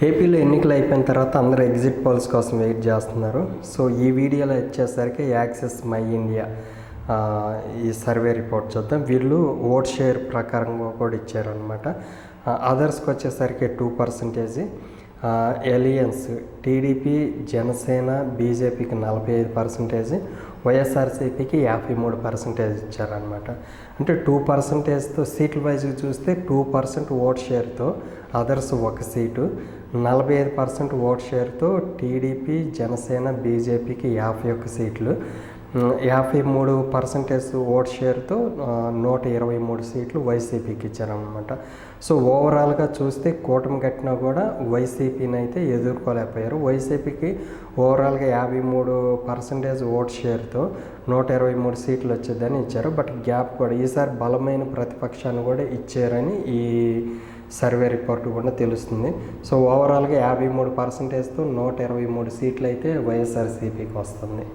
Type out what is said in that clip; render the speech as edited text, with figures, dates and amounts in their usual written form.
ఏపీలో ఎన్నికలు అయిపోయిన తర్వాత అందరూ ఎగ్జిట్ పోల్స్ కోసం వెయిట్ చేస్తున్నారు. సో ఈ వీడియోలో వచ్చేసరికి యాక్సెస్ మై ఇండియా ఈ సర్వే రిపోర్ట్ చూద్దాం. వీళ్ళు ఓట్ షేర్ ప్రకారంగా కూడా ఇచ్చారనమాట. అదర్స్కి వచ్చేసరికి 2%, ఎలియన్స్ టీడీపీ, జనసేన, బీజేపీకి 45%, వైఎస్ఆర్సీపీకి 53% ఇచ్చారనమాట. అంటే 2%తో సీట్ల వైజ్గా చూస్తే 2% ఓట్ షేర్తో అదర్స్ 1 సీటు, 45% ఓట్ షేర్తో టీడీపీ, జనసేన, బీజేపీకి 51 సీట్లు, 53% ఓట్ షేర్తో 123 సీట్లు వైసీపీకి ఇచ్చారనమాట. సో ఓవరాల్గా చూస్తే కూటమి కట్టినా కూడా వైసీపీని అయితే ఎదుర్కోలేకపోయారు. వైసీపీకి ఓవరాల్గా 53% ఓట్ షేర్తో 123 సీట్లు వచ్చేదని ఇచ్చారు. బట్ గ్యాప్ కూడా ఈసారి బలమైన ప్రతిపక్షాన్ని కూడా ఇచ్చారని ఈ సర్వే రిపోర్ట్ కూడా తెలుస్తుంది. సో ఓవరాల్గా 53%తో 123 సీట్లు అయితే వైఎస్ఆర్సీపీకి వస్తుంది.